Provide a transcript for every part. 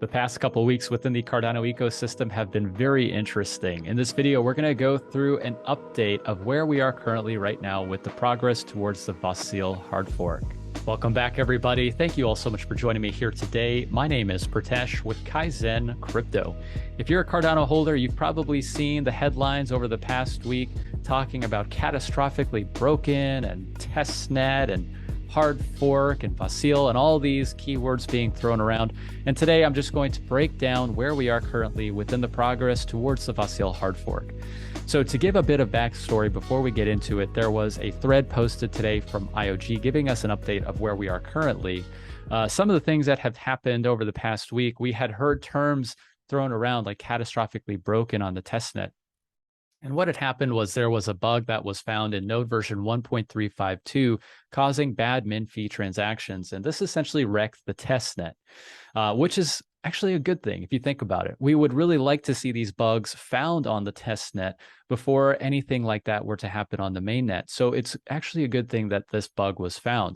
The past couple of weeks within the Cardano ecosystem have been very interesting. In this video, we're going to go through an update of where we are currently right now with the progress towards the Vasil hard fork. Welcome back, everybody. Thank you all so much for joining me here today. My name is Pritesh with KAIZN Crypto. If you're a Cardano holder, you've probably seen the headlines over the past week talking about catastrophically broken and testnet and hard fork and Vasil and all these keywords being thrown around. And today I'm just going to break down where we are currently within the progress towards the Vasil hard fork. So to give a bit of backstory before we get into it, there was a thread posted today from IOG giving us an update of where we are currently. Some of the things that have happened over the past week, we had heard terms thrown around like catastrophically broken on the testnet. And what had happened was there was a bug that was found in node version 1.352 causing bad min fee transactions. And this essentially wrecked the testnet, which is actually a good thing if you think about it. We would really like to see these bugs found on the testnet before anything like that were to happen on the mainnet. So it's actually a good thing that this bug was found.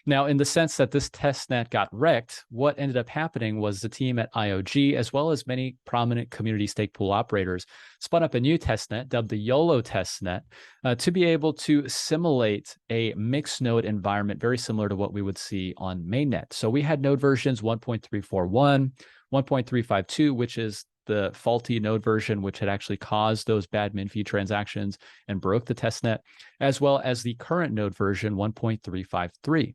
Now, in the sense that this testnet got wrecked, what ended up happening was the team at IOG, as well as many prominent community stake pool operators, spun up a new testnet dubbed the YOLO testnet to be able to simulate a mixed node environment very similar to what we would see on mainnet. So we had node versions 1.341, 1.352, which is the faulty node version, which had actually caused those bad min fee transactions and broke the testnet, as well as the current node version 1.353.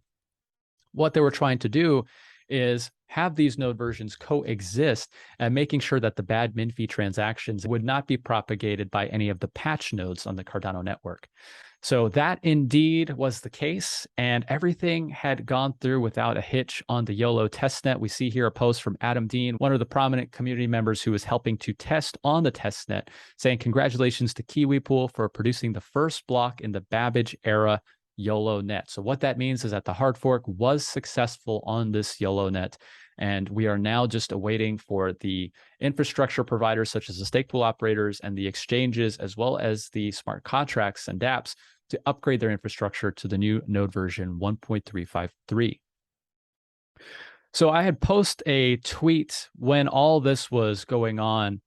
What they were trying to do is have these node versions coexist and making sure that the bad min fee transactions would not be propagated by any of the patch nodes on the Cardano network. So that indeed was the case, and everything had gone through without a hitch on the YOLO testnet. We see here a post from Adam Dean, one of the prominent community members who was helping to test on the testnet, saying congratulations to KiwiPool for producing the first block in the Babbage era YOLO net. So what that means is that the hard fork was successful on this YOLO net, and we are now just awaiting for the infrastructure providers such as the stake pool operators and the exchanges, as well as the smart contracts and dApps, to upgrade their infrastructure to the new node version 1.353. So I had posted a tweet when all this was going on,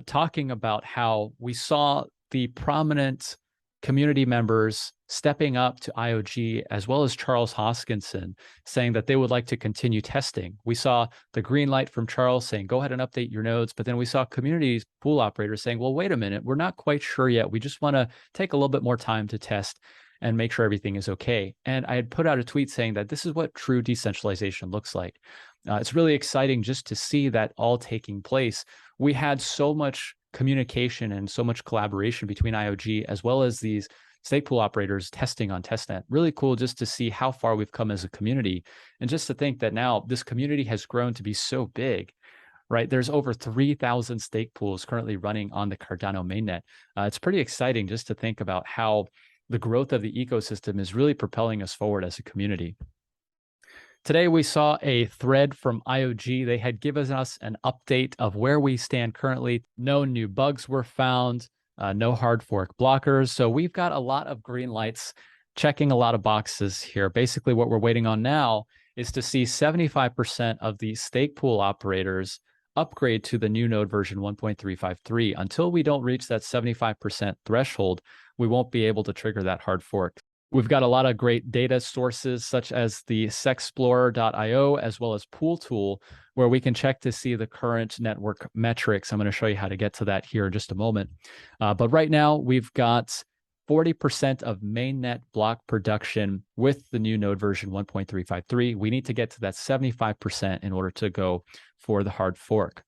talking about how we saw the prominent community members stepping up to IOG, as well as Charles Hoskinson, saying that they would like to continue testing. We saw the green light from Charles saying, go ahead and update your nodes. But then we saw community pool operators saying, well, wait a minute, we're not quite sure yet. We just want to take a little bit more time to test and make sure everything is okay. And I had put out a tweet saying that this is what true decentralization looks like. It's really exciting just to see that all taking place. We had so much communication and so much collaboration between IOG as well as these stake pool operators testing on testnet. Really cool just to see how far we've come as a community. And just to think that now this community has grown to be so big, right? There's over 3,000 stake pools currently running on the Cardano mainnet. It's pretty exciting just to think about how the growth of the ecosystem is really propelling us forward as a community. Today, we saw a thread from IOG. They had given us an update of where we stand currently. No new bugs were found, no hard fork blockers. So we've got a lot of green lights, checking a lot of boxes here. Basically, what we're waiting on now is to see 75% of the stake pool operators upgrade to the new node version 1.353. Until we don't reach that 75% threshold, we won't be able to trigger that hard fork. We've got a lot of great data sources such as the sexplorer.io as well as PoolTool, where we can check to see the current network metrics. I'm going to show you how to get to that here in just a moment. But right now, we've got 40% of mainnet block production with the new node version 1.353. We need to get to that 75% in order to go for the hard fork.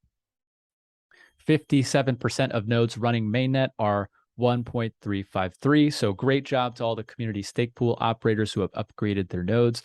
57% of nodes running mainnet are 1.353. So great job to all the community stake pool operators who have upgraded their nodes.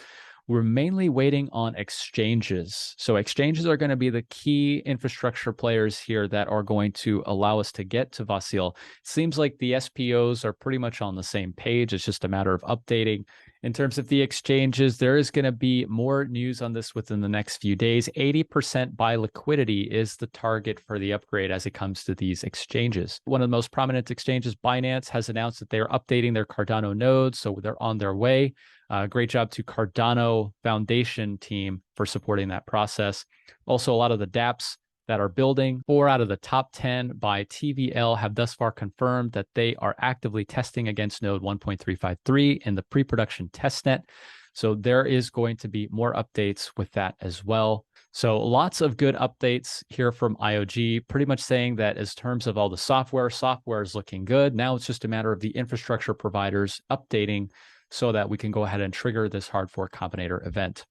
We're mainly waiting on exchanges. So exchanges are going to be the key infrastructure players here that are going to allow us to get to Vasil. Seems like the SPOs are pretty much on the same page. It's just a matter of updating. In terms of the exchanges, there is going to be more news on this within the next few days. 80% by liquidity is the target for the upgrade as it comes to these exchanges. One of the most prominent exchanges, Binance, has announced that they are updating their Cardano nodes, so they're on their way. Great job to Cardano Foundation team for supporting that process. Also, a lot of the dApps that are building, 4 out of the top 10 by TVL have thus far confirmed that they are actively testing against node 1.353 in the pre-production testnet. So there is going to be more updates with that as well. So lots of good updates here from IOG, pretty much saying that as terms of all the software is looking good. Now it's just a matter of the infrastructure providers updating so that we can go ahead and trigger this hard fork combinator event.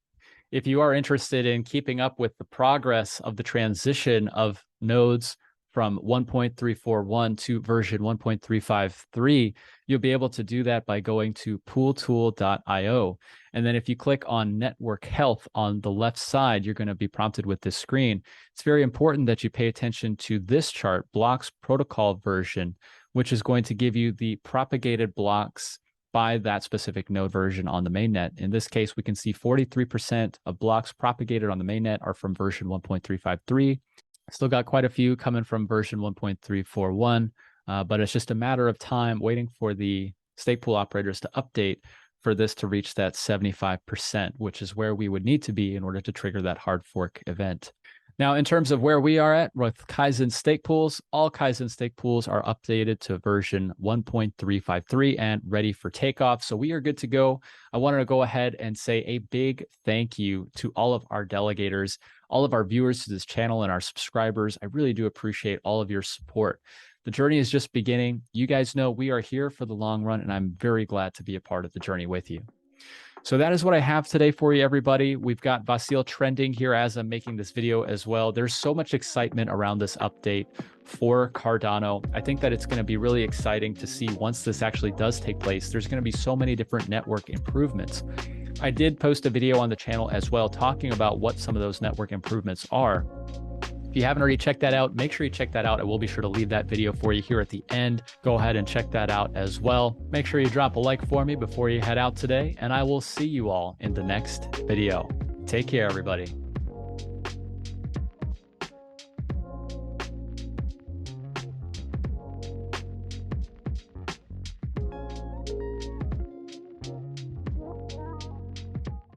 If you are interested in keeping up with the progress of the transition of nodes from 1.341 to version 1.353, you'll be able to do that by going to pooltool.io. And then if you click on network health on the left side, you're going to be prompted with this screen. It's very important that you pay attention to this chart, blocks protocol version, which is going to give you the propagated blocks by that specific node version on the mainnet. In this case, we can see 43% of blocks propagated on the mainnet are from version 1.353. Still got quite a few coming from version 1.341, but it's just a matter of time waiting for the Stakepool operators to update for this to reach that 75%, which is where we would need to be in order to trigger that hard fork event. Now, in terms of where we are at with KAIZN stake pools, all KAIZN stake pools are updated to version 1.353 and ready for takeoff. So we are good to go. I wanted to go ahead and say a big thank you to all of our delegators, all of our viewers to this channel and our subscribers. I really do appreciate all of your support. The journey is just beginning. You guys know we are here for the long run, and I'm very glad to be a part of the journey with you. So that is what I have today for you, everybody. We've got Vasil trending here as I'm making this video as well. There's so much excitement around this update for Cardano. I think that it's going to be really exciting to see once this actually does take place. There's going to be so many different network improvements. I did post a video on the channel as well talking about what some of those network improvements are. If you haven't already checked that out, make sure you check that out. I will be sure to leave that video for you here at the end. Go ahead and check that out as well. Make sure you drop a like for me before you head out today, and I will see you all in the next video. Take care, everybody.